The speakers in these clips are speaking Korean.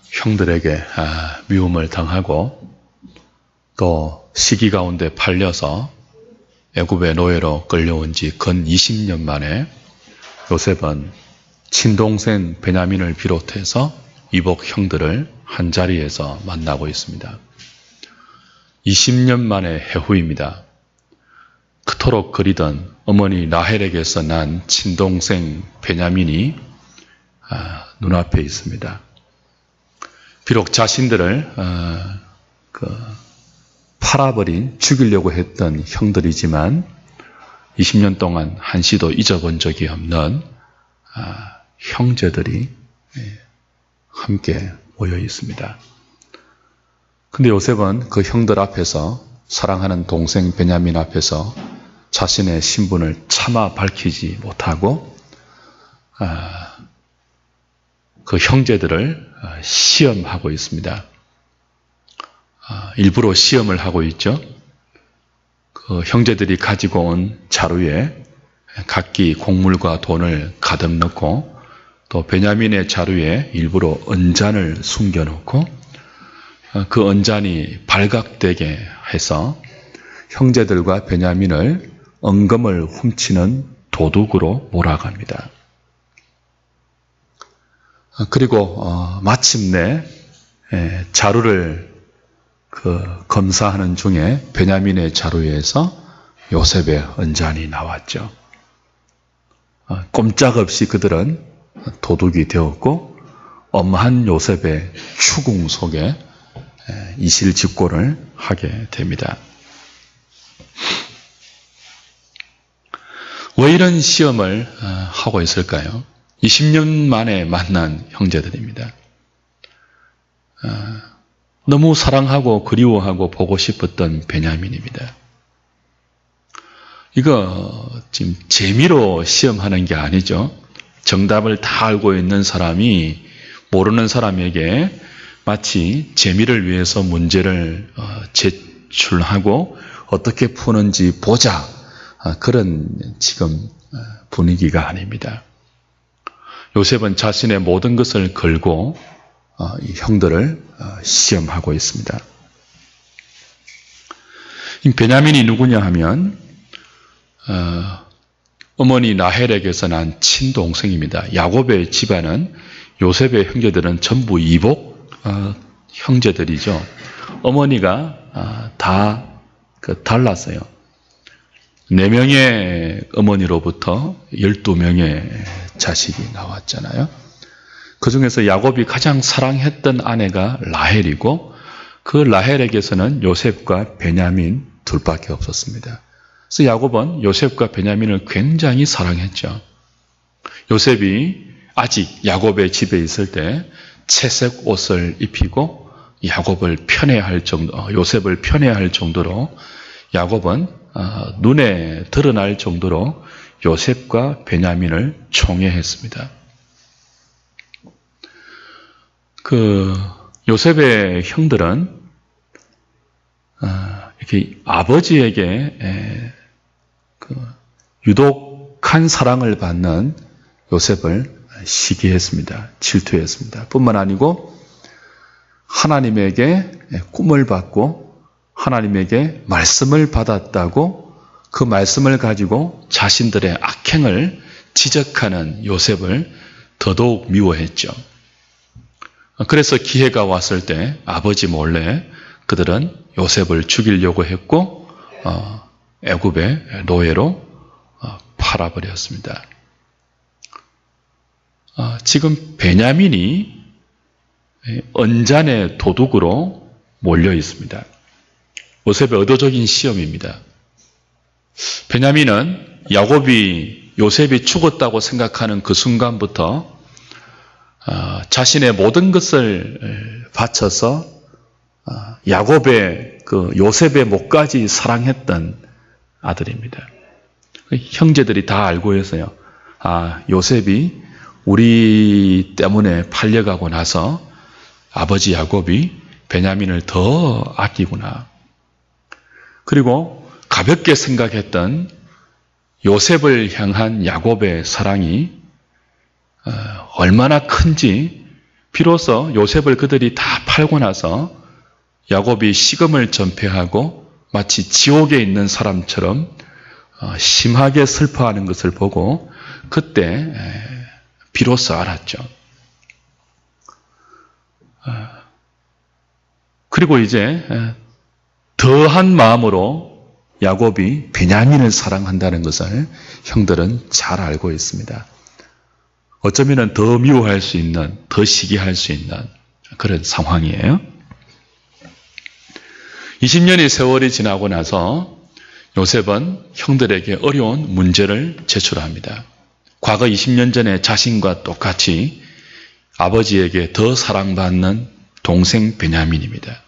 형들에게 미움을 당하고 또 시기 가운데 팔려서 애굽의 노예로 끌려온 지 근 20년 만에 요셉은 친동생 베냐민을 비롯해서 이복 형들을 한자리에서 만나고 있습니다. 20년 만의 해후입니다. 그토록 그리던 어머니 라헬에게서 난 친동생 베냐민이 눈앞에 있습니다. 비록 자신들을 팔아버린, 죽이려고 했던 형들이지만 20년 동안 한시도 잊어본 적이 없는 형제들이 함께 모여 있습니다. 근데 요셉은 그 형들 앞에서, 사랑하는 동생 베냐민 앞에서 자신의 신분을 차마 밝히지 못하고 그 형제들을 시험하고 있습니다. 일부러 시험을 하고 있죠. 그 형제들이 가지고 온 자루에 각기 곡물과 돈을 가득 넣고 또 베냐민의 자루에 일부러 언잔을 숨겨놓고 그 언잔이 발각되게 해서 형제들과 베냐민을 은금을 훔치는 도둑으로 몰아갑니다. 그리고 마침내 자루를 검사하는 중에 베냐민의 자루에서 요셉의 언잔이 나왔죠. 꼼짝없이 그들은 도둑이 되었고 엄한 요셉의 추궁 속에 이실직고를 하게 됩니다. 왜 이런 시험을 하고 있을까요? 20년 만에 만난 형제들입니다. 너무 사랑하고 그리워하고 보고 싶었던 베냐민입니다. 이거 지금 재미로 시험하는 게 아니죠. 정답을 다 알고 있는 사람이 모르는 사람에게 마치 재미를 위해서 문제를 제출하고 어떻게 푸는지 보자, 그런 지금 분위기가 아닙니다. 요셉은 자신의 모든 것을 걸고 이 형들을 시험하고 있습니다. 베냐민이 누구냐 하면 어머니 라헬에게서 난 친동생입니다. 야곱의 집안은, 요셉의 형제들은 전부 이복 형제들이죠. 어머니가 다 달랐어요. 4명의 어머니로부터 12명의 자식이 나왔잖아요. 그 중에서 야곱이 가장 사랑했던 아내가 라헬이고 그 라헬에게서는 요셉과 베냐민 둘밖에 없었습니다. 그래서 야곱은 요셉과 베냐민을 굉장히 사랑했죠. 요셉이 아직 야곱의 집에 있을 때 채색 옷을 입히고 야곱을 편애할 정도, 요셉을 편애할 정도로 야곱은 눈에 드러날 정도로 요셉과 베냐민을 총애했습니다. 요셉의 형들은 이렇게 아버지에게 유독한 사랑을 받는 요셉을 시기했습니다. 질투했습니다. 뿐만 아니고 하나님에게 꿈을 받고 하나님에게 말씀을 받았다고 그 말씀을 가지고 자신들의 악행을 지적하는 요셉을 더더욱 미워했죠. 그래서 기회가 왔을 때 아버지 몰래 그들은 요셉을 죽이려고 했고 애굽의 노예로 팔아버렸습니다. 지금 베냐민이 언잔의 도둑으로 몰려 있습니다. 요셉의 의도적인 시험입니다. 베냐민은 야곱이 요셉이 죽었다고 생각하는 그 순간부터 자신의 모든 것을 바쳐서 야곱의 요셉의 목까지 사랑했던 아들입니다. 형제들이 다 알고 있어요. 요셉이 우리 때문에 팔려가고 나서 아버지 야곱이 베냐민을 더 아끼구나. 그리고 가볍게 생각했던 요셉을 향한 야곱의 사랑이 얼마나 큰지 비로소 요셉을 그들이 다 팔고 나서 야곱이 식음을 전폐하고 마치 지옥에 있는 사람처럼 심하게 슬퍼하는 것을 보고 그때 비로소 알았죠. 그리고 이제 더한 마음으로 야곱이 베냐민을 사랑한다는 것을 형들은 잘 알고 있습니다. 어쩌면 더 미워할 수 있는, 더 시기할 수 있는 그런 상황이에요. 20년의 세월이 지나고 나서 요셉은 형들에게 어려운 문제를 제출합니다. 과거 20년 전에 자신과 똑같이 아버지에게 더 사랑받는 동생 베냐민입니다.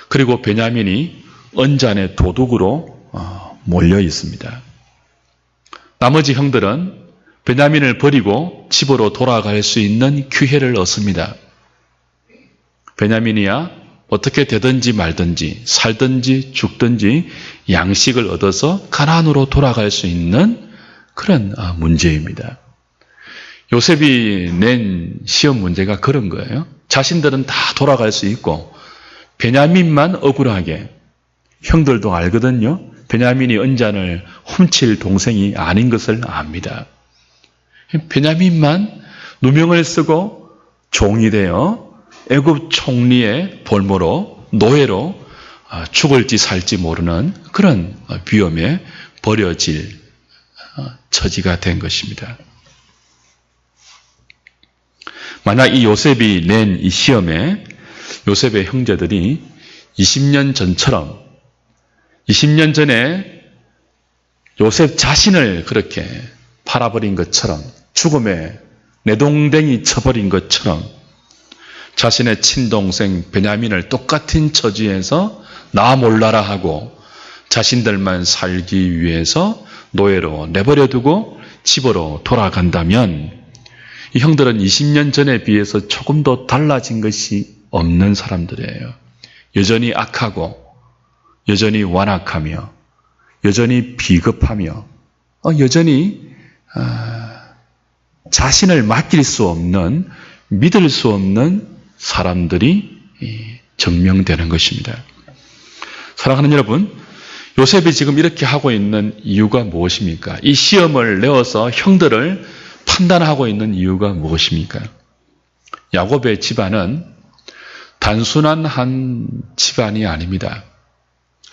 그리고 베냐민이 언잔의 도둑으로 몰려 있습니다. 나머지 형들은 베냐민을 버리고 집으로 돌아갈 수 있는 기회를 얻습니다. 베냐민이야 어떻게 되든지 말든지 살든지 죽든지 양식을 얻어서 가나안으로 돌아갈 수 있는 그런 문제입니다. 요셉이 낸 시험 문제가 그런 거예요. 자신들은 다 돌아갈 수 있고 베냐민만 억울하게, 형들도 알거든요. 베냐민이 언잔을 훔칠 동생이 아닌 것을 압니다. 베냐민만 누명을 쓰고 종이 되어 애굽 총리의 볼모로 노예로 죽을지 살지 모르는 그런 위험에 버려질 처지가 된 것입니다. 만약 이 요셉이 낸 이 시험에 요셉의 형제들이 20년 전처럼 20년 전에 요셉 자신을 그렇게 팔아버린 것처럼 죽음에 내동댕이 쳐버린 것처럼 자신의 친동생 베냐민을 똑같은 처지에서 나 몰라라 하고 자신들만 살기 위해서 노예로 내버려두고 집으로 돌아간다면 이 형들은 20년 전에 비해서 조금 더 달라진 것이 없는 사람들이에요. 여전히 악하고 여전히 완악하며 여전히 비겁하며 여전히 자신을 맡길 수 없는, 믿을 수 없는 사람들이 증명되는 것입니다. 사랑하는 여러분, 요셉이 지금 이렇게 하고 있는 이유가 무엇입니까? 이 시험을 내어서 형들을 판단하고 있는 이유가 무엇입니까? 야곱의 집안은 단순한 한 집안이 아닙니다.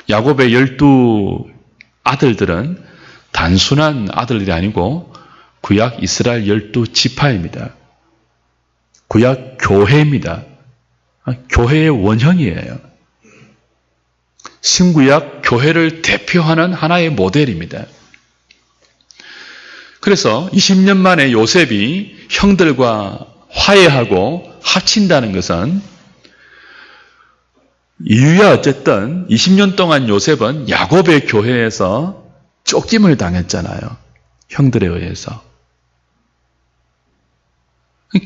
야곱의 12 아들들은 단순한 아들들이 아니고 구약 이스라엘 12지파입니다. 구약 교회입니다. 교회의 원형이에요. 신구약 교회를 대표하는 하나의 모델입니다. 그래서 20년 만에 요셉이 형들과 화해하고 합친다는 것은 이유야 어쨌든 20년 동안 요셉은 야곱의 교회에서 쫓김을 당했잖아요. 형들에 의해서.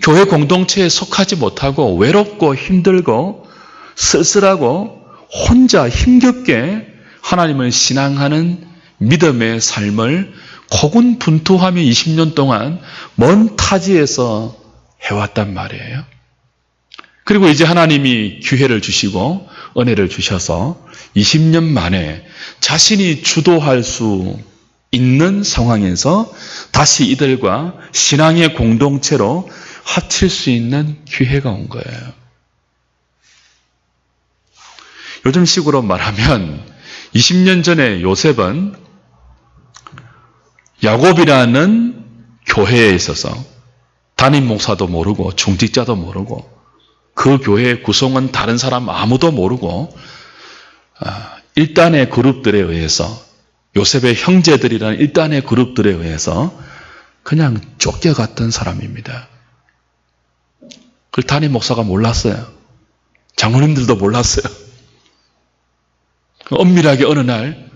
교회 공동체에 속하지 못하고 외롭고 힘들고 쓸쓸하고 혼자 힘겹게 하나님을 신앙하는 믿음의 삶을 고군분투하며 20년 동안 먼 타지에서 해왔단 말이에요. 그리고 이제 하나님이 기회를 주시고 은혜를 주셔서 20년 만에 자신이 주도할 수 있는 상황에서 다시 이들과 신앙의 공동체로 합칠 수 있는 기회가 온 거예요. 요즘 식으로 말하면 20년 전에 요셉은 야곱이라는 교회에 있어서 담임 목사도 모르고 중직자도 모르고 그 교회의 구성은 다른 사람 아무도 모르고 일단의 그룹들에 의해서 요셉의 형제들이라는 일단의 그룹들에 의해서 그냥 쫓겨갔던 사람입니다. 그걸 담임 목사가 몰랐어요. 장로님들도 몰랐어요. 엄밀하게 어느 날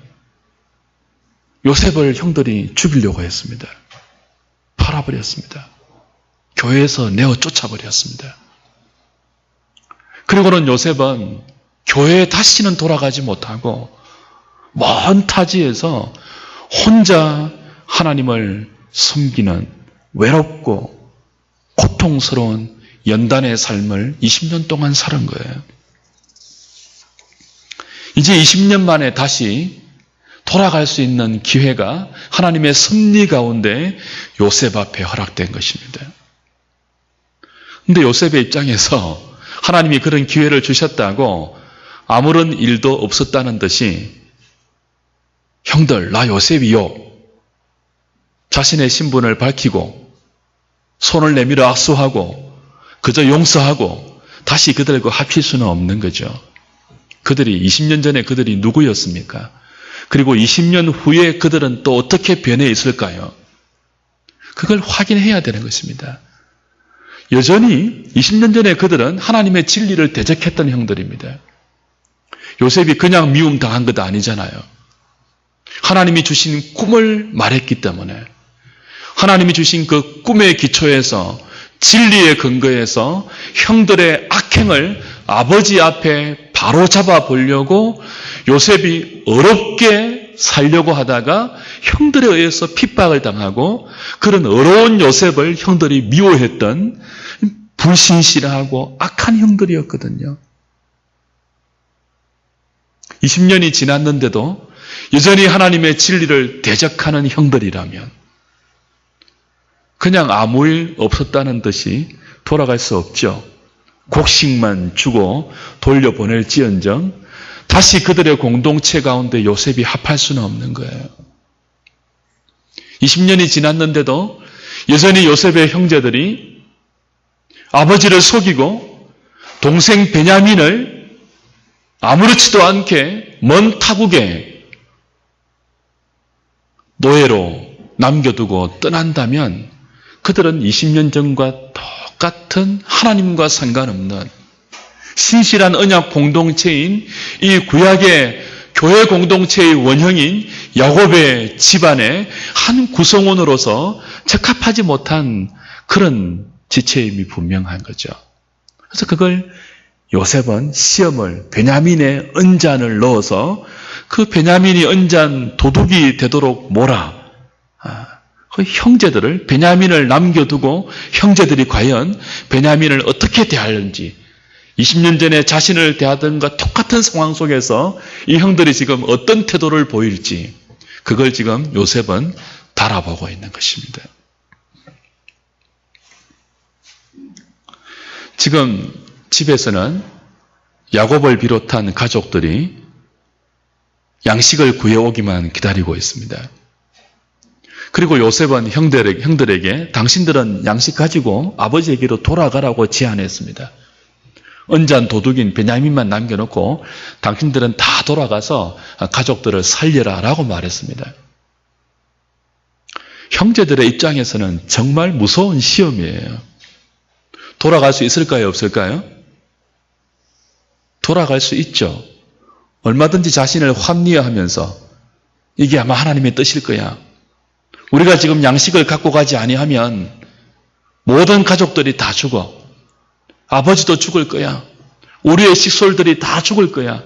요셉을 형들이 죽이려고 했습니다. 팔아버렸습니다. 교회에서 내어 쫓아버렸습니다. 그리고는 요셉은 교회에 다시는 돌아가지 못하고 먼 타지에서 혼자 하나님을 섬기는 외롭고 고통스러운 연단의 삶을 20년 동안 살은 거예요. 이제 20년 만에 다시 돌아갈 수 있는 기회가 하나님의 섭리 가운데 요셉 앞에 허락된 것입니다. 근데 요셉의 입장에서 하나님이 그런 기회를 주셨다고 아무런 일도 없었다는 듯이 형들, 나 요셉이요. 자신의 신분을 밝히고 손을 내밀어 악수하고 그저 용서하고 다시 그들과 합칠 수는 없는 거죠. 그들이 20년 전에 그들이 누구였습니까? 그리고 20년 후에 그들은 또 어떻게 변해 있을까요? 그걸 확인해야 되는 것입니다. 여전히 20년 전에 그들은 하나님의 진리를 대적했던 형들입니다. 요셉이 그냥 미움당한 것 아니잖아요. 하나님이 주신 꿈을 말했기 때문에 하나님이 주신 그 꿈의 기초에서 진리의 근거에서 형들의 악행을 아버지 앞에 바로잡아 보려고 요셉이 어렵게 살려고 하다가 형들에 의해서 핍박을 당하고 그런 어려운 요셉을 형들이 미워했던 불신실하고 악한 형들이었거든요. 20년이 지났는데도 여전히 하나님의 진리를 대적하는 형들이라면 그냥 아무 일 없었다는 듯이 돌아갈 수 없죠. 곡식만 주고 돌려보낼지언정 다시 그들의 공동체 가운데 요셉이 합할 수는 없는 거예요. 20년이 지났는데도 여전히 요셉의 형제들이 아버지를 속이고 동생 베냐민을 아무렇지도 않게 먼 타국에 노예로 남겨두고 떠난다면 그들은 20년 전과 똑같은 하나님과 상관없는 신실한 언약 공동체인 이 구약의 교회 공동체의 원형인 야곱의 집안의 한 구성원으로서 적합하지 못한 그런 지체임이 분명한 거죠. 그래서 그걸 요셉은 시험을 베냐민의 언잔을 넣어서 그 베냐민이 언잔 도둑이 되도록 몰아 그 형제들을 베냐민을 남겨두고 형제들이 과연 베냐민을 어떻게 대하는지 20년 전에 자신을 대하던 것과 똑같은 상황 속에서 이 형들이 지금 어떤 태도를 보일지 그걸 지금 요셉은 달아보고 있는 것입니다. 지금 집에서는 야곱을 비롯한 가족들이 양식을 구해오기만 기다리고 있습니다. 그리고 요셉은 형들에게 당신들은 양식 가지고 아버지에게로 돌아가라고 제안했습니다. 언잔 도둑인 베냐민만 남겨놓고 당신들은 다 돌아가서 가족들을 살려라 라고 말했습니다. 형제들의 입장에서는 정말 무서운 시험이에요. 돌아갈 수 있을까요? 없을까요? 돌아갈 수 있죠. 얼마든지 자신을 합리화하면서 이게 아마 하나님의 뜻일 거야. 우리가 지금 양식을 갖고 가지 아니하면 모든 가족들이 다 죽어. 아버지도 죽을 거야. 우리의 식솔들이 다 죽을 거야.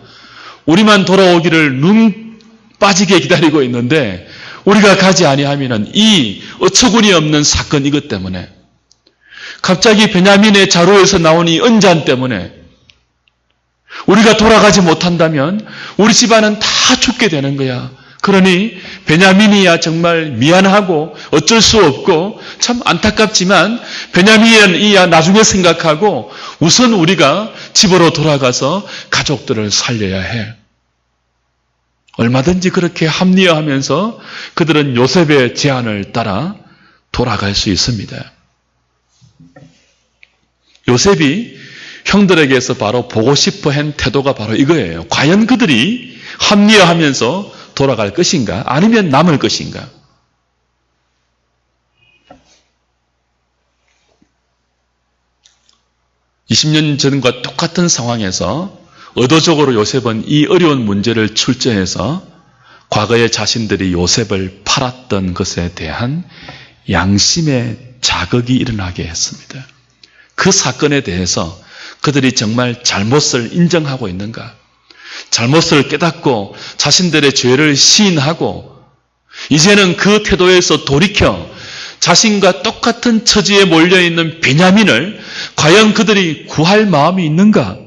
우리만 돌아오기를 눈 빠지게 기다리고 있는데 우리가 가지 아니하면 이 어처구니 없는 사건 이것 때문에 갑자기 베냐민의 자루에서 나온 이 언잔 때문에 우리가 돌아가지 못한다면 우리 집안은 다 죽게 되는 거야. 그러니 베냐민이야 정말 미안하고 어쩔 수 없고 참 안타깝지만 베냐민이야 나중에 생각하고 우선 우리가 집으로 돌아가서 가족들을 살려야 해. 얼마든지 그렇게 합리화하면서 그들은 요셉의 제안을 따라 돌아갈 수 있습니다. 요셉이 형들에게서 바로 보고 싶어 한 태도가 바로 이거예요. 과연 그들이 합리화하면서 돌아갈 것인가? 아니면 남을 것인가? (20년) 전과 똑같은 상황에서 의도적으로 요셉은 이 어려운 문제를 출제해서 과거에 자신들이 요셉을 팔았던 것에 대한 양심의 자극이 일어나게 했습니다. 그 사건에 대해서 그들이 정말 잘못을 인정하고 있는가? 잘못을 깨닫고 자신들의 죄를 시인하고 이제는 그 태도에서 돌이켜 자신과 똑같은 처지에 몰려있는 베냐민을 과연 그들이 구할 마음이 있는가?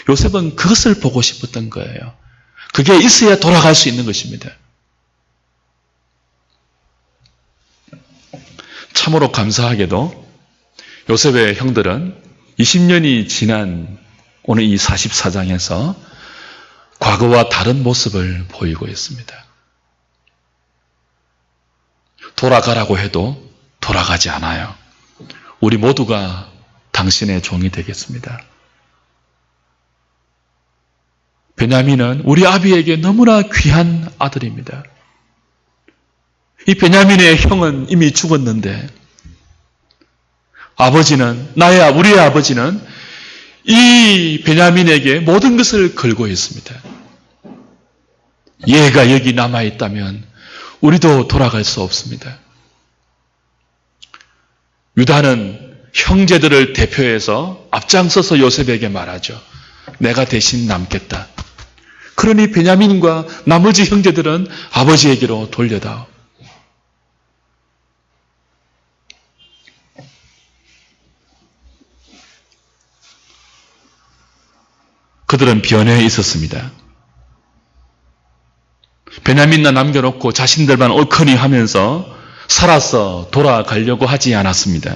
요셉은 그것을 보고 싶었던 거예요. 그게 있어야 돌아갈 수 있는 것입니다. 참으로 감사하게도 요셉의 형들은 20년이 지난 오늘 이 44장에서 과거와 다른 모습을 보이고 있습니다. 돌아가라고 해도 돌아가지 않아요. 우리 모두가 당신의 종이 되겠습니다. 베냐민은 우리 아비에게 너무나 귀한 아들입니다. 이 베냐민의 형은 이미 죽었는데 우리의 아버지는 이 베냐민에게 모든 것을 걸고 있습니다. 얘가 여기 남아있다면 우리도 돌아갈 수 없습니다. 유다는 형제들을 대표해서 앞장서서 요셉에게 말하죠. 내가 대신 남겠다. 그러니 베냐민과 나머지 형제들은 아버지에게로 돌려다오. 그들은 변해 있었습니다. 베냐민나 남겨놓고 자신들만 옳거니 하면서 살아서 돌아가려고 하지 않았습니다.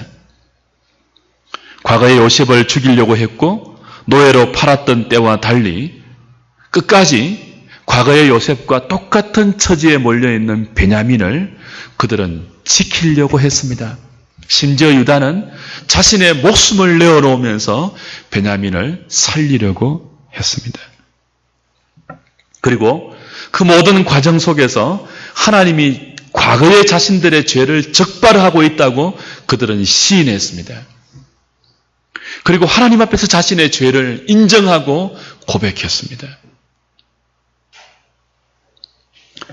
과거에 요셉을 죽이려고 했고 노예로 팔았던 때와 달리 끝까지 과거의 요셉과 똑같은 처지에 몰려있는 베냐민을 그들은 지키려고 했습니다. 심지어 유다는 자신의 목숨을 내어놓으면서 베냐민을 살리려고 했습니다. 그리고 그 모든 과정 속에서 하나님이 과거의 자신들의 죄를 적발하고 있다고 그들은 시인했습니다. 그리고 하나님 앞에서 자신의 죄를 인정하고 고백했습니다.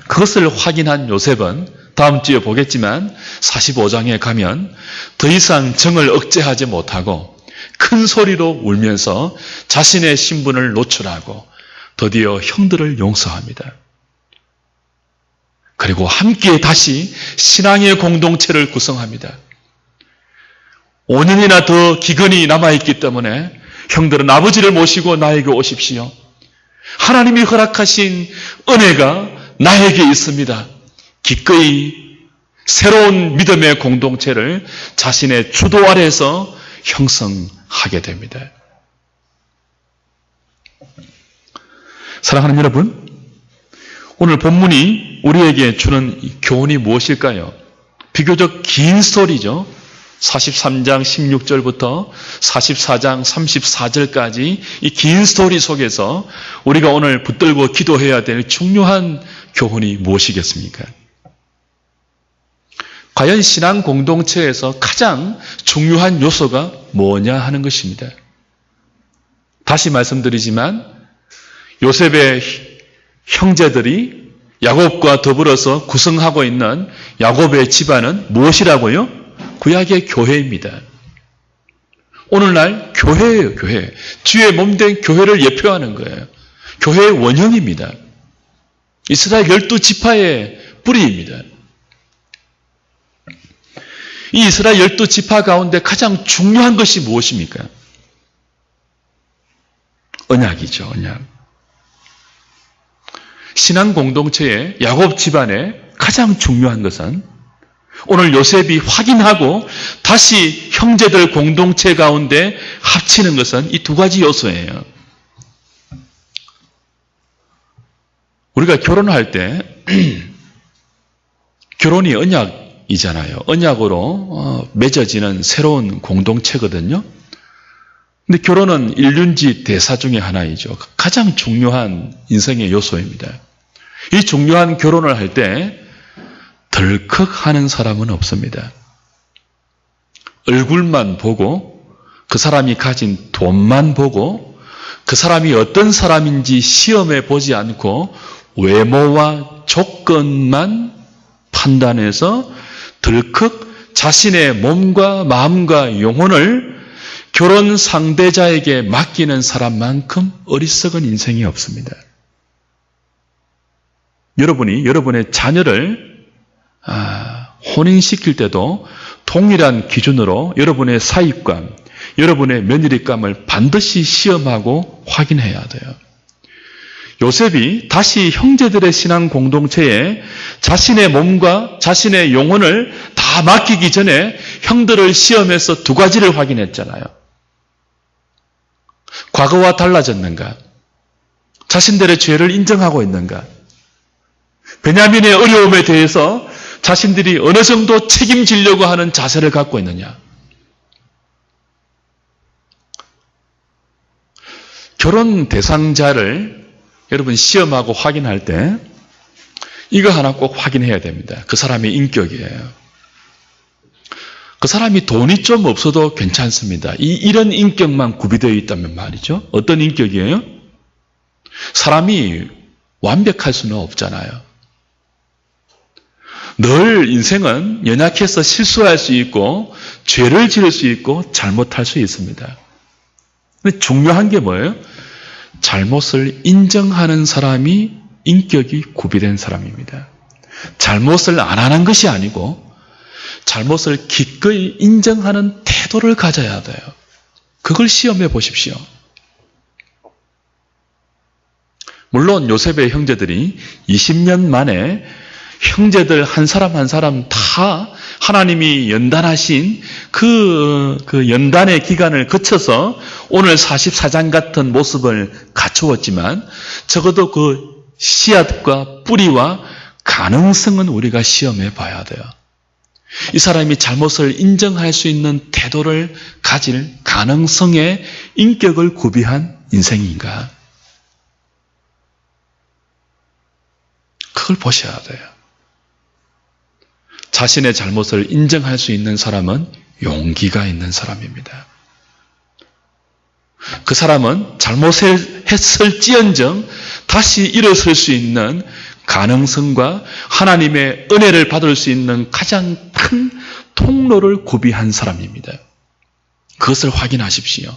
그것을 확인한 요셉은 다음 주에 보겠지만 45장에 가면 더 이상 정을 억제하지 못하고 큰 소리로 울면서 자신의 신분을 노출하고 드디어 형들을 용서합니다. 그리고 함께 다시 신앙의 공동체를 구성합니다. 5년이나 더 기근이 남아있기 때문에 형들은 아버지를 모시고 나에게 오십시오. 하나님이 허락하신 은혜가 나에게 있습니다. 기꺼이 새로운 믿음의 공동체를 자신의 주도 아래서 형성하게 됩니다. 사랑하는 여러분, 오늘 본문이 우리에게 주는 교훈이 무엇일까요? 비교적 긴 스토리죠. 43장 16절부터 44장 34절까지 이 긴 스토리 속에서 우리가 오늘 붙들고 기도해야 될 중요한 교훈이 무엇이겠습니까? 과연 신앙 공동체에서 가장 중요한 요소가 뭐냐 하는 것입니다. 다시 말씀드리지만 요셉의 형제들이 야곱과 더불어서 구성하고 있는 야곱의 집안은 무엇이라고요? 구약의 교회입니다. 오늘날 교회예요, 교회. 주의 몸된 교회를 예표하는 거예요. 교회의 원형입니다. 이스라엘 12지파의 뿌리입니다. 이 이스라엘 12지파 가운데 가장 중요한 것이 무엇입니까? 언약이죠, 언약. 신앙 공동체의 야곱 집안의 가장 중요한 것은 오늘 요셉이 확인하고 다시 형제들 공동체 가운데 합치는 것은 이 두 가지 요소예요. 우리가 결혼할 때 결혼이 언약이잖아요. 언약으로 맺어지는 새로운 공동체거든요. 근데 결혼은 일륜지 대사 중에 하나이죠. 가장 중요한 인생의 요소입니다. 이 중요한 결혼을 할 때 덜컥 하는 사람은 없습니다. 얼굴만 보고 그 사람이 가진 돈만 보고 그 사람이 어떤 사람인지 시험해 보지 않고 외모와 조건만 판단해서 덜컥 자신의 몸과 마음과 영혼을 결혼 상대자에게 맡기는 사람만큼 어리석은 인생이 없습니다. 여러분이 여러분의 자녀를 혼인시킬 때도 동일한 기준으로 여러분의 사익감, 여러분의 며느리감을 반드시 시험하고 확인해야 돼요. 요셉이 다시 형제들의 신앙 공동체에 자신의 몸과 자신의 영혼을 다 맡기기 전에 형들을 시험해서 두 가지를 확인했잖아요. 과거와 달라졌는가? 자신들의 죄를 인정하고 있는가? 베냐민의 어려움에 대해서 자신들이 어느 정도 책임지려고 하는 자세를 갖고 있느냐? 결혼 대상자를 여러분 시험하고 확인할 때 이거 하나 꼭 확인해야 됩니다. 그 사람의 인격이에요. 그 사람이 돈이 좀 없어도 괜찮습니다. 이런 인격만 구비되어 있다면 말이죠. 어떤 인격이에요? 사람이 완벽할 수는 없잖아요. 늘 인생은 연약해서 실수할 수 있고 죄를 지을 수 있고 잘못할 수 있습니다. 근데 중요한 게 뭐예요? 잘못을 인정하는 사람이 인격이 구비된 사람입니다. 잘못을 안 하는 것이 아니고 잘못을 기꺼이 인정하는 태도를 가져야 돼요. 그걸 시험해 보십시오. 물론 요셉의 형제들이 20년 만에 형제들 한 사람 한 사람 다 하나님이 연단하신 그 연단의 기간을 거쳐서 오늘 44장 같은 모습을 갖추었지만 적어도 그 씨앗과 뿌리와 가능성은 우리가 시험해 봐야 돼요. 이 사람이 잘못을 인정할 수 있는 태도를 가질 가능성의 인격을 구비한 인생인가? 그걸 보셔야 돼요. 자신의 잘못을 인정할 수 있는 사람은 용기가 있는 사람입니다. 그 사람은 잘못을 했을지언정 다시 일어설 수 있는 가능성과 하나님의 은혜를 받을 수 있는 가장 큰 통로를 구비한 사람입니다. 그것을 확인하십시오.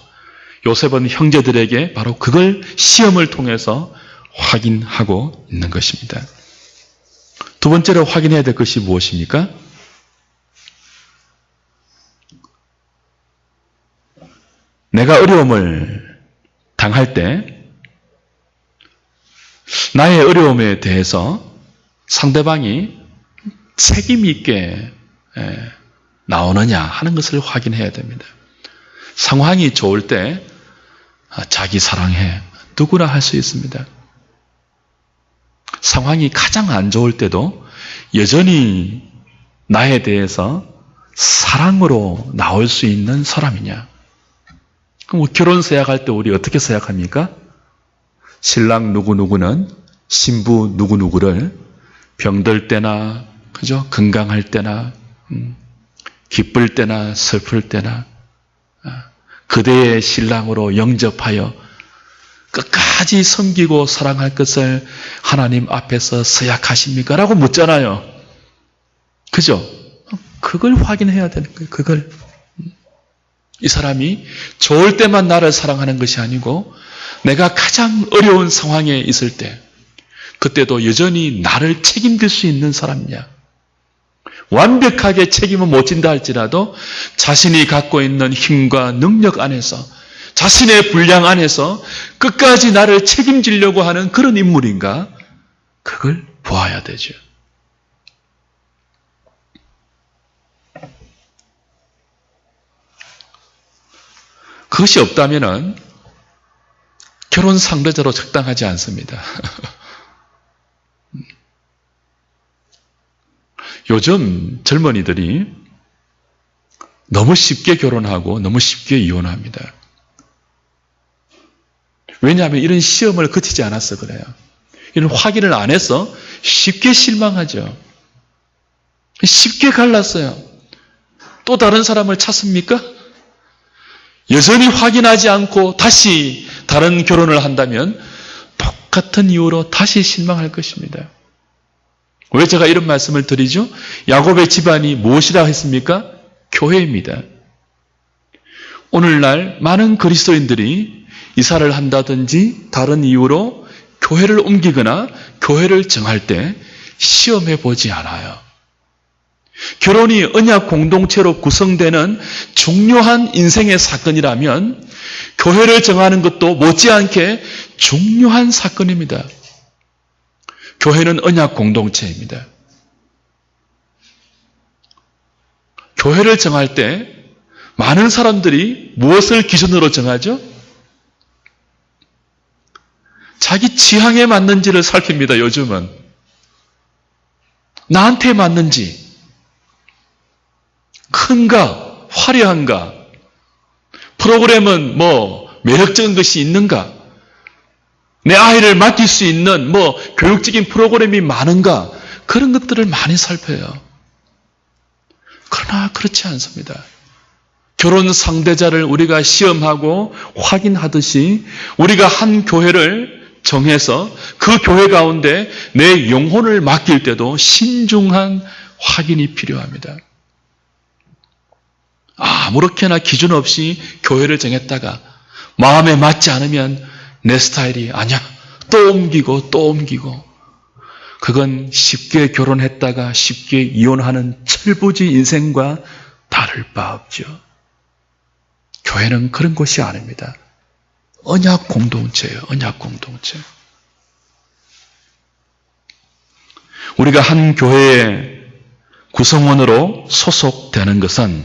요셉은 형제들에게 바로 그걸 시험을 통해서 확인하고 있는 것입니다. 두 번째로 확인해야 될 것이 무엇입니까? 내가 어려움을 당할 때 나의 어려움에 대해서 상대방이 책임 있게 나오느냐 하는 것을 확인해야 됩니다. 상황이 좋을 때 자기 사랑해 누구나 할 수 있습니다. 상황이 가장 안 좋을 때도 여전히 나에 대해서 사랑으로 나올 수 있는 사람이냐? 그럼 결혼 서약할 때 우리 어떻게 서약합니까? 신랑 누구누구는 신부 누구누구를 병들 때나 그죠? 건강할 때나 기쁠 때나 슬플 때나 그대의 신랑으로 영접하여 끝까지 섬기고 사랑할 것을 하나님 앞에서 서약하십니까? 라고 묻잖아요. 그죠? 그걸 확인해야 되는 거예요. 그걸. 이 사람이 좋을 때만 나를 사랑하는 것이 아니고 내가 가장 어려운 상황에 있을 때 그때도 여전히 나를 책임질 수 있는 사람이냐. 완벽하게 책임은 못 진다 할지라도 자신이 갖고 있는 힘과 능력 안에서 자신의 분량 안에서 끝까지 나를 책임지려고 하는 그런 인물인가? 그걸 보아야 되죠. 그것이 없다면 결혼 상대자로 적당하지 않습니다. 요즘 젊은이들이 너무 쉽게 결혼하고 너무 쉽게 이혼합니다. 왜냐하면 이런 시험을 거치지 않아서 그래요. 이런 확인을 안 해서 쉽게 실망하죠. 쉽게 갈랐어요. 또 다른 사람을 찾습니까? 여전히 확인하지 않고 다시 다른 결혼을 한다면 똑같은 이유로 다시 실망할 것입니다. 왜 제가 이런 말씀을 드리죠? 야곱의 집안이 무엇이라 했습니까? 교회입니다. 오늘날 많은 그리스도인들이 이사를 한다든지 다른 이유로 교회를 옮기거나 교회를 정할 때 시험해 보지 않아요. 결혼이 언약 공동체로 구성되는 중요한 인생의 사건이라면 교회를 정하는 것도 못지않게 중요한 사건입니다. 교회는 언약 공동체입니다. 교회를 정할 때 많은 사람들이 무엇을 기준으로 정하죠? 자기 취향에 맞는지를 살핍니다, 요즘은. 나한테 맞는지, 큰가, 화려한가, 프로그램은 매력적인 것이 있는가, 내 아이를 맡길 수 있는 교육적인 프로그램이 많은가, 그런 것들을 많이 살펴요. 그러나 그렇지 않습니다. 결혼 상대자를 우리가 시험하고 확인하듯이 우리가 한 교회를 정해서 그 교회 가운데 내 영혼을 맡길 때도 신중한 확인이 필요합니다. 아무렇게나 기준 없이 교회를 정했다가 마음에 맞지 않으면 내 스타일이 아니야. 또 옮기고 또 옮기고. 그건 쉽게 결혼했다가 쉽게 이혼하는 철부지 인생과 다를 바 없죠. 교회는 그런 곳이 아닙니다. 언약 공동체예요. 언약 공동체. 우리가 한 교회의 구성원으로 소속되는 것은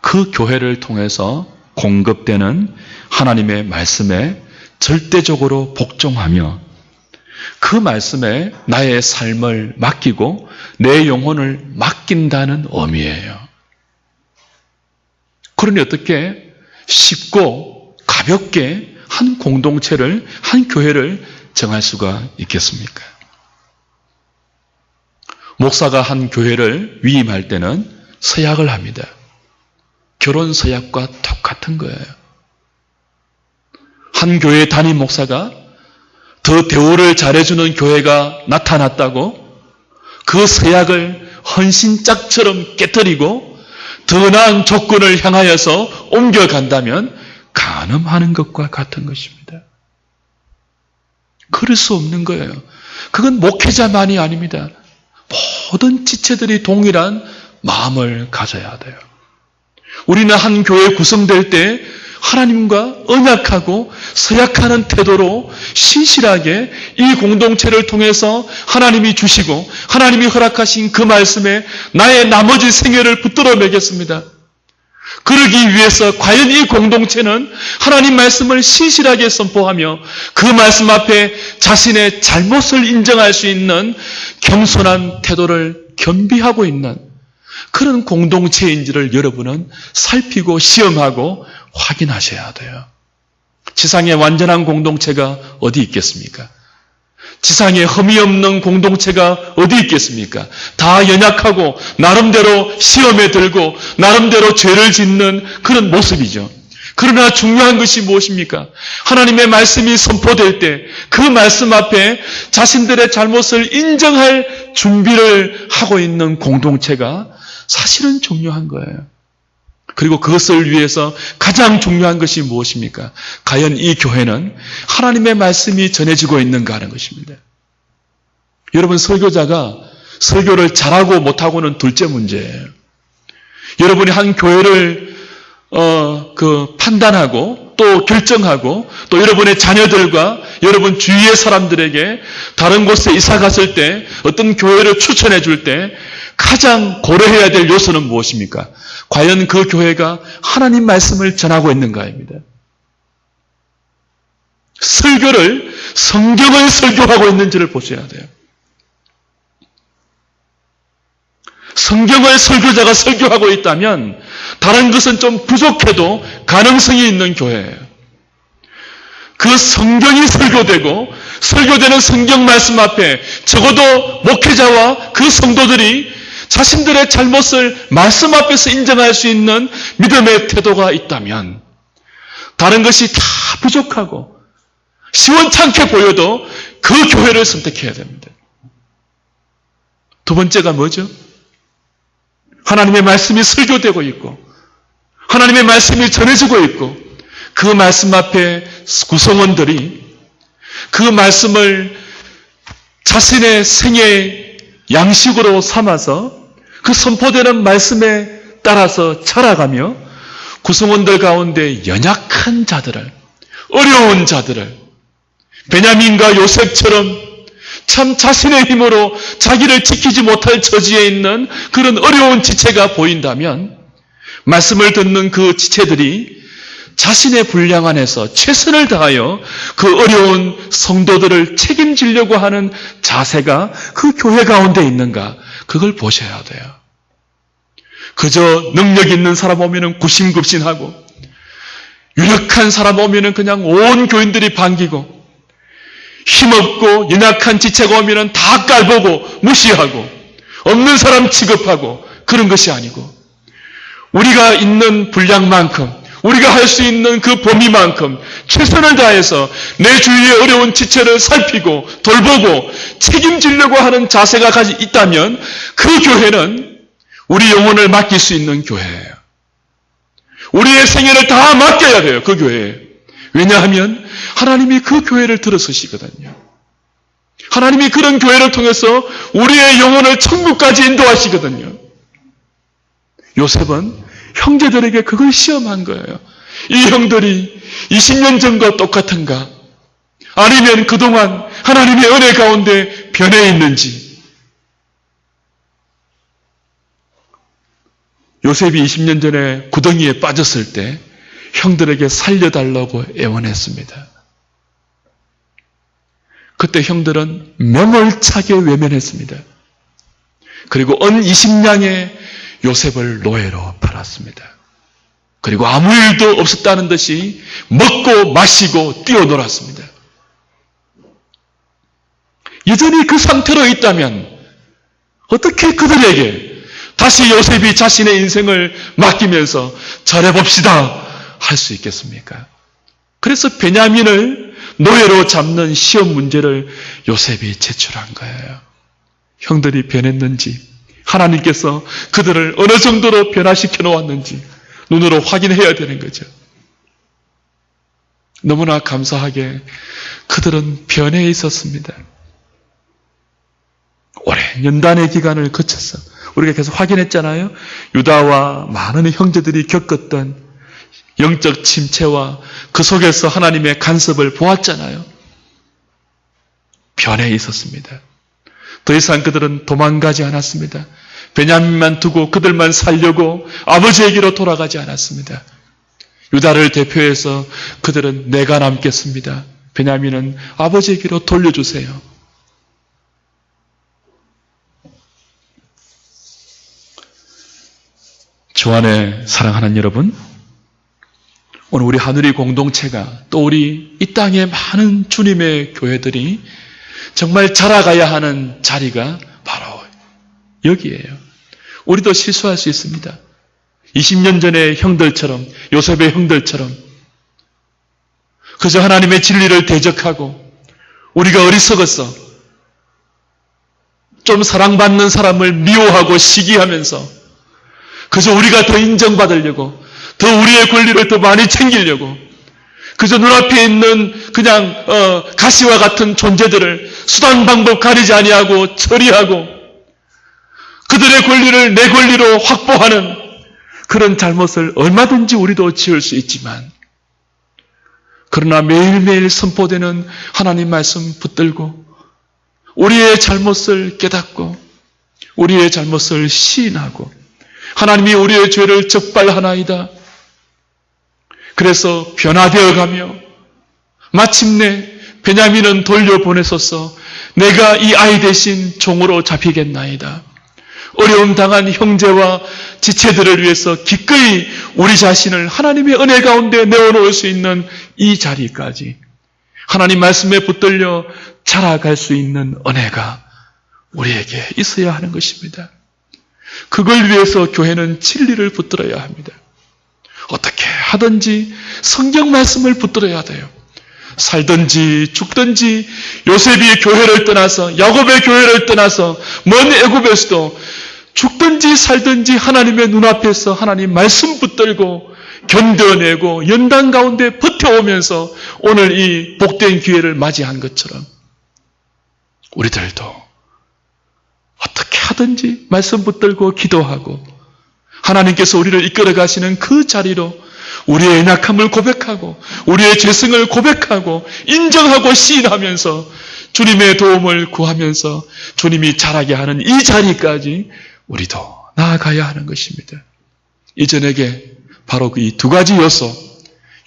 그 교회를 통해서 공급되는 하나님의 말씀에 절대적으로 복종하며 그 말씀에 나의 삶을 맡기고 내 영혼을 맡긴다는 의미예요. 그러니 어떻게 쉽고 가볍게 한 공동체를, 한 교회를 정할 수가 있겠습니까? 목사가 한 교회를 위임할 때는 서약을 합니다. 결혼 서약과 똑같은 거예요. 한 교회 담임 목사가 더 대우를 잘해주는 교회가 나타났다고 그 서약을 헌신짝처럼 깨뜨리고 더 나은 조건을 향하여서 옮겨간다면 간음하는 것과 같은 것입니다. 그럴 수 없는 거예요. 그건 목회자만이 아닙니다. 모든 지체들이 동일한 마음을 가져야 돼요. 우리는 한 교회 구성될 때 하나님과 언약하고 서약하는 태도로 신실하게 이 공동체를 통해서 하나님이 주시고 하나님이 허락하신 그 말씀에 나의 나머지 생애를 붙들어 매겠습니다. 그러기 위해서 과연 이 공동체는 하나님 말씀을 신실하게 선포하며 그 말씀 앞에 자신의 잘못을 인정할 수 있는 겸손한 태도를 겸비하고 있는 그런 공동체인지를 여러분은 살피고 시험하고 확인하셔야 돼요. 지상에 완전한 공동체가 어디 있겠습니까? 지상에 흠이 없는 공동체가 어디 있겠습니까? 다 연약하고 나름대로 시험에 들고 나름대로 죄를 짓는 그런 모습이죠. 그러나 중요한 것이 무엇입니까? 하나님의 말씀이 선포될 때 그 말씀 앞에 자신들의 잘못을 인정할 준비를 하고 있는 공동체가 사실은 중요한 거예요. 그리고 그것을 위해서 가장 중요한 것이 무엇입니까? 과연 이 교회는 하나님의 말씀이 전해지고 있는가 하는 것입니다. 여러분, 설교자가 설교를 잘하고 못하고는 둘째 문제예요. 여러분이 한 교회를 판단하고 또 결정하고 또 여러분의 자녀들과 여러분 주위의 사람들에게 다른 곳에 이사 갔을 때 어떤 교회를 추천해 줄 때 가장 고려해야 될 요소는 무엇입니까? 과연 그 교회가 하나님 말씀을 전하고 있는가입니다. 설교를 성경을 설교하고 있는지를 보셔야 돼요. 성경을 설교자가 설교하고 있다면 다른 것은 좀 부족해도 가능성이 있는 교회예요. 그 성경이 설교되고 설교되는 성경 말씀 앞에 적어도 목회자와 그 성도들이 자신들의 잘못을 말씀 앞에서 인정할 수 있는 믿음의 태도가 있다면 다른 것이 다 부족하고 시원찮게 보여도 그 교회를 선택해야 됩니다. 두 번째가 뭐죠? 하나님의 말씀이 설교되고 있고 하나님의 말씀이 전해지고 있고 그 말씀 앞에 구성원들이 그 말씀을 자신의 생애의 양식으로 삼아서 그 선포되는 말씀에 따라서 자라가며 구성원들 가운데 연약한 자들을, 어려운 자들을 베냐민과 요셉처럼 참 자신의 힘으로 자기를 지키지 못할 처지에 있는 그런 어려운 지체가 보인다면 말씀을 듣는 그 지체들이 자신의 분량 안에서 최선을 다하여 그 어려운 성도들을 책임지려고 하는 자세가 그 교회 가운데 있는가, 그걸 보셔야 돼요. 그저 능력 있는 사람 오면은 구심급신하고 유력한 사람 오면은 그냥 온 교인들이 반기고 힘없고 연약한 지체가 오면은 다 깔보고 무시하고 없는 사람 취급하고 그런 것이 아니고 우리가 있는 분량만큼 우리가 할 수 있는 그 범위만큼 최선을 다해서 내 주위의 어려운 지체를 살피고 돌보고 책임지려고 하는 자세가 있다면 그 교회는 우리 영혼을 맡길 수 있는 교회예요. 우리의 생애를 다 맡겨야 돼요. 그 교회에. 왜냐하면 하나님이 그 교회를 들어서시거든요. 하나님이 그런 교회를 통해서 우리의 영혼을 천국까지 인도하시거든요. 요셉은 형제들에게 그걸 시험한 거예요. 이 형들이 20년 전과 똑같은가? 아니면 그동안 하나님의 은혜 가운데 변해 있는지. 요셉이 20년 전에 구덩이에 빠졌을 때 형들에게 살려달라고 애원했습니다. 그때 형들은 명월차게 외면했습니다. 그리고 은 20냥에 요셉을 노예로 팔았습니다. 그리고 아무 일도 없었다는 듯이 먹고 마시고 뛰어놀았습니다. 여전히 그 상태로 있다면 어떻게 그들에게 다시 요셉이 자신의 인생을 맡기면서 잘해봅시다 할 수 있겠습니까? 그래서 베냐민을 노예로 잡는 시험 문제를 요셉이 제출한 거예요. 형들이 변했는지, 하나님께서 그들을 어느 정도로 변화시켜 놓았는지 눈으로 확인해야 되는 거죠. 너무나 감사하게 그들은 변해 있었습니다. 오랜 연단의 기간을 거쳐서 우리가 계속 확인했잖아요. 유다와 많은 형제들이 겪었던 영적 침체와 그 속에서 하나님의 간섭을 보았잖아요. 변해 있었습니다. 더 이상 그들은 도망가지 않았습니다. 베냐민만 두고 그들만 살려고 아버지에게로 돌아가지 않았습니다. 유다를 대표해서 그들은 내가 남겠습니다. 베냐민은 아버지에게로 돌려주세요. 주 안에 사랑하는 여러분, 오늘 우리 하늘의 공동체가 또 우리 이 땅의 많은 주님의 교회들이 정말 자라가야 하는 자리가 바로 여기예요. 우리도 실수할 수 있습니다. 20년 전의 형들처럼, 요셉의 형들처럼 그저 하나님의 진리를 대적하고 우리가 어리석어서 좀 사랑받는 사람을 미워하고 시기하면서 그저 우리가 더 인정받으려고, 더 우리의 권리를 더 많이 챙기려고, 그저 눈앞에 있는 그냥 가시와 같은 존재들을 수단 방법 가리지 아니하고 처리하고 그들의 권리를 내 권리로 확보하는 그런 잘못을 얼마든지 우리도 지을 수 있지만, 그러나 매일매일 선포되는 하나님 말씀 붙들고 우리의 잘못을 깨닫고 우리의 잘못을 시인하고 하나님이 우리의 죄를 적발하나이다. 그래서 변화되어 가며 마침내 베냐민은 돌려보내소서 내가 이 아이 대신 종으로 잡히겠나이다. 어려움 당한 형제와 지체들을 위해서 기꺼이 우리 자신을 하나님의 은혜 가운데 내어놓을 수 있는 이 자리까지 하나님 말씀에 붙들려 자라갈 수 있는 은혜가 우리에게 있어야 하는 것입니다. 그걸 위해서 교회는 진리를 붙들어야 합니다. 어떻게 하든지 성경 말씀을 붙들어야 돼요. 살든지 죽든지 요셉이 교회를 떠나서 야곱의 교회를 떠나서 먼 애굽에서도 죽든지 살든지 하나님의 눈앞에서 하나님 말씀 붙들고 견뎌내고 연단 가운데 버텨오면서 오늘 이 복된 기회를 맞이한 것처럼 우리들도 어떻게 하든지 말씀 붙들고 기도하고 하나님께서 우리를 이끌어 가시는 그 자리로 우리의 연약함을 고백하고 우리의 죄성을 고백하고 인정하고 시인하면서 주님의 도움을 구하면서 주님이 자라게 하는 이 자리까지 우리도 나아가야 하는 것입니다. 이 저녁에 바로 이 두 가지 요소,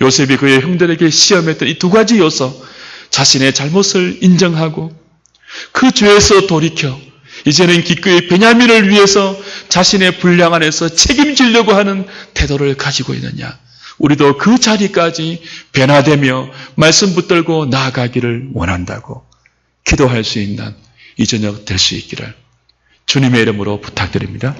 요셉이 그의 형들에게 시험했던 이 두 가지 요소, 자신의 잘못을 인정하고 그 죄에서 돌이켜 이제는 기꺼이 베냐민을 위해서 자신의 분량 안에서 책임지려고 하는 태도를 가지고 있느냐. 우리도 그 자리까지 변화되며 말씀 붙들고 나아가기를 원한다고 기도할 수 있는 이 저녁 될 수 있기를 주님의 이름으로 부탁드립니다.